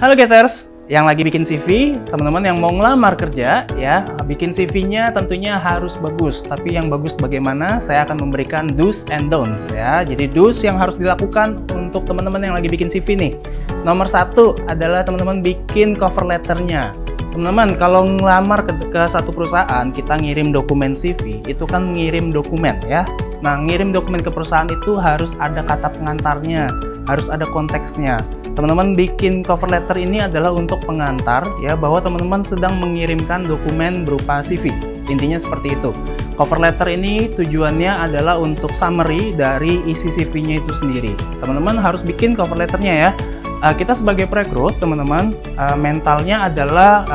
Halo Getters, yang lagi bikin CV, teman-teman yang mau ngelamar kerja ya, bikin CV-nya tentunya harus bagus. Tapi yang bagus bagaimana? Saya akan memberikan do's and don'ts ya. Jadi do's yang harus dilakukan untuk teman-teman yang lagi bikin CV nih. Nomor satu adalah teman-teman bikin cover letternya. Teman-teman, kalau ngelamar ke satu perusahaan, kita ngirim dokumen CV, itu kan ngirim dokumen ya. Nah, ngirim dokumen ke perusahaan itu harus ada kata pengantarnya, harus ada konteksnya. Teman-teman bikin cover letter ini adalah untuk pengantar ya, bahwa teman-teman sedang mengirimkan dokumen berupa CV. Intinya seperti itu. Cover letter ini tujuannya adalah untuk summary dari isi CV-nya itu sendiri. Teman-teman harus bikin cover letternya ya. Kita sebagai perekrut, teman-teman, mentalnya adalah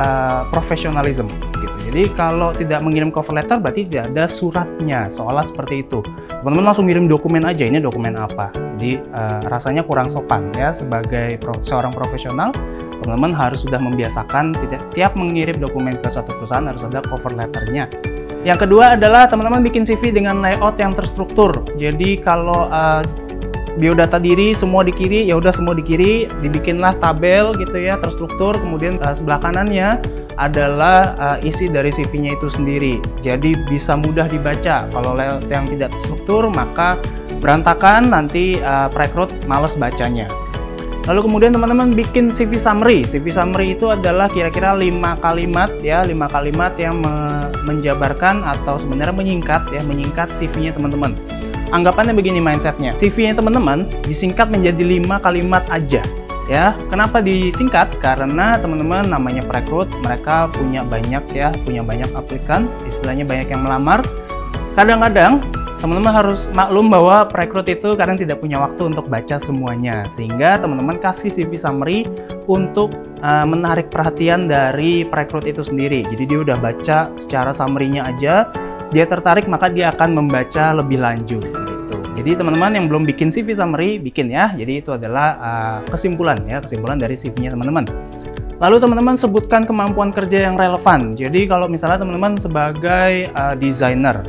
professionalism gitu. Jadi kalau tidak mengirim cover letter berarti tidak ada suratnya, seolah seperti itu. Teman-teman langsung ngirim dokumen aja, ini dokumen apa. Jadi rasanya kurang sopan ya. Sebagai seorang profesional, teman-teman harus sudah membiasakan tiap mengirim dokumen ke satu perusahaan harus ada cover letternya. Yang kedua adalah teman-teman bikin CV dengan layout yang terstruktur. Jadi kalau biodata diri semua di kiri, ya udah semua di kiri, dibikinlah tabel gitu ya, terstruktur. Kemudian sebelah kanannya adalah isi dari CV-nya itu sendiri. Jadi bisa mudah dibaca. Kalau layout yang tidak terstruktur maka berantakan, nanti perekrut males bacanya. Lalu kemudian teman-teman bikin CV summary. CV summary itu adalah kira-kira 5 kalimat ya, 5 kalimat yang menjabarkan atau sebenarnya menyingkat CV-nya teman-teman. Anggapannya begini mindsetnya, CV-nya teman-teman disingkat menjadi 5 kalimat aja ya. Kenapa disingkat? Karena teman-teman namanya perekrut, mereka punya banyak aplikan, istilahnya banyak yang melamar. Kadang-kadang teman-teman harus maklum bahwa perekrut itu kadang tidak punya waktu untuk baca semuanya, sehingga teman-teman kasih CV summary untuk menarik perhatian dari perekrut itu sendiri. Jadi dia udah baca secara summary-nya aja, dia tertarik maka dia akan membaca lebih lanjut gitu. Jadi teman-teman yang belum bikin CV summary, bikin ya. Jadi itu adalah kesimpulan dari CV-nya teman-teman. Lalu teman-teman sebutkan kemampuan kerja yang relevan. Jadi kalau misalnya teman-teman sebagai desainer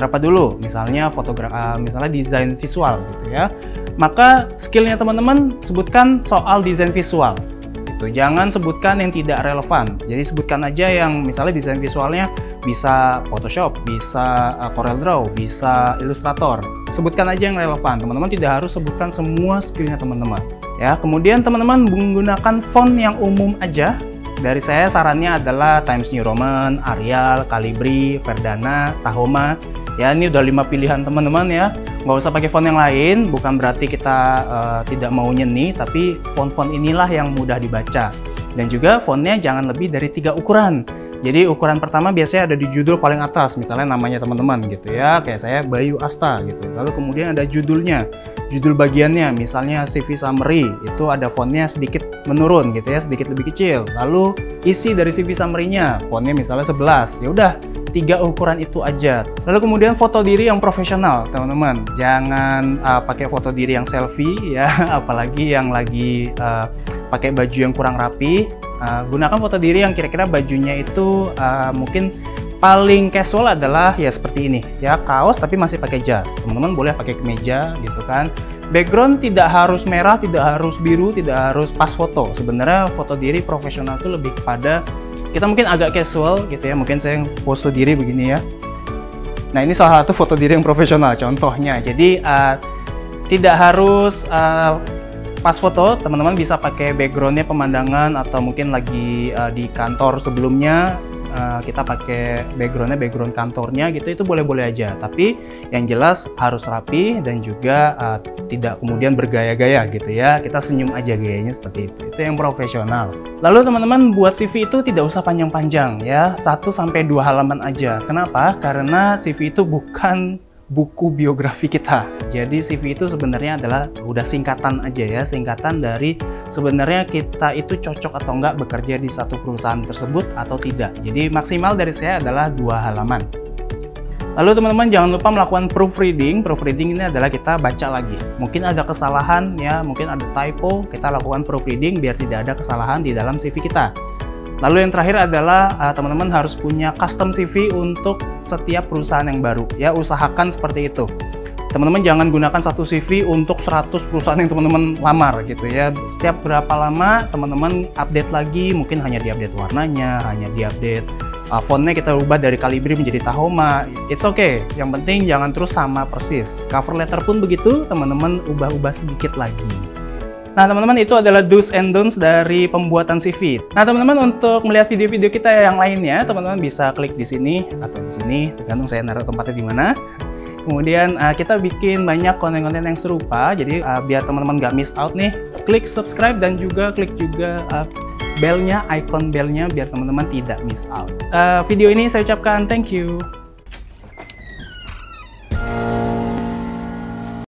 apa dulu? Misalnya misalnya desain visual gitu ya. Maka skillnya teman-teman sebutkan soal desain visual. Jangan sebutkan yang tidak relevan. Jadi sebutkan aja yang misalnya desain visualnya bisa Photoshop, bisa Corel Draw, bisa Illustrator. Sebutkan aja yang relevan. Teman-teman tidak harus sebutkan semua skillnya teman-teman. Ya, kemudian teman-teman menggunakan font yang umum aja. Dari saya sarannya adalah Times New Roman, Arial, Calibri, Verdana, Tahoma. Ya, ini udah 5 pilihan teman-teman ya. Nggak usah pakai font yang lain, bukan berarti kita tidak mau nyeni, tapi font-font inilah yang mudah dibaca. Dan juga fontnya jangan lebih dari 3 ukuran. Jadi ukuran pertama biasanya ada di judul paling atas, misalnya namanya teman-teman gitu ya, kayak saya Bayu Asta gitu. Lalu kemudian ada judulnya, judul bagiannya, misalnya CV summary, itu ada fontnya sedikit menurun gitu ya, sedikit lebih kecil. Lalu isi dari CV summary-nya, fontnya misalnya 11, ya udah 3 ukuran itu aja. Lalu kemudian foto diri yang profesional teman-teman, jangan pakai foto diri yang selfie ya, apalagi yang lagi pakai baju yang kurang rapi. Gunakan foto diri yang kira-kira bajunya itu mungkin paling casual adalah ya seperti ini ya, kaos tapi masih pakai jas. Teman-teman boleh pakai kemeja gitu kan. Background tidak harus merah, tidak harus biru, tidak harus pas foto. Sebenarnya foto diri profesional itu lebih kepada kita mungkin agak casual gitu ya, mungkin saya pose diri begini ya. Nah, ini salah satu foto diri yang profesional contohnya. Jadi tidak harus pas foto, teman-teman bisa pakai backgroundnya pemandangan, atau mungkin lagi di kantor sebelumnya kita pakai background kantornya gitu, itu boleh-boleh aja. Tapi yang jelas harus rapi dan juga tidak kemudian bergaya-gaya gitu ya. Kita senyum aja gayanya seperti itu. Itu yang profesional. Lalu teman-teman buat CV itu tidak usah panjang-panjang ya, 1-2 halaman aja. Kenapa? Karena CV itu bukan buku biografi kita. Jadi CV itu sebenarnya adalah udah singkatan aja ya, singkatan dari sebenarnya kita itu cocok atau enggak bekerja di satu perusahaan tersebut atau tidak. Jadi maksimal dari saya adalah 2 halaman. Lalu teman-teman jangan lupa melakukan proofreading. Proofreading ini adalah kita baca lagi. Mungkin ada kesalahan ya, mungkin ada typo, kita lakukan proofreading biar tidak ada kesalahan di dalam CV kita. Lalu yang terakhir adalah teman-teman harus punya custom CV untuk setiap perusahaan yang baru ya, usahakan seperti itu. Teman-teman jangan gunakan satu CV untuk 100 perusahaan yang teman-teman lamar gitu ya. Setiap berapa lama teman-teman update lagi, mungkin hanya diupdate warnanya, hanya diupdate fontnya kita ubah dari Calibri menjadi Tahoma. It's okay, yang penting jangan terus sama persis. Cover letter pun begitu, teman-teman ubah-ubah sedikit lagi. Nah teman-teman, itu adalah do's and don'ts dari pembuatan CV. Nah teman-teman, untuk melihat video-video kita yang lainnya, teman-teman bisa klik di sini atau di sini, tergantung saya naruh tempatnya di mana. Kemudian kita bikin banyak konten-konten yang serupa, jadi biar teman-teman nggak miss out nih, klik subscribe dan juga klik juga belnya, icon belnya, biar teman-teman tidak miss out. Video ini saya ucapkan thank you.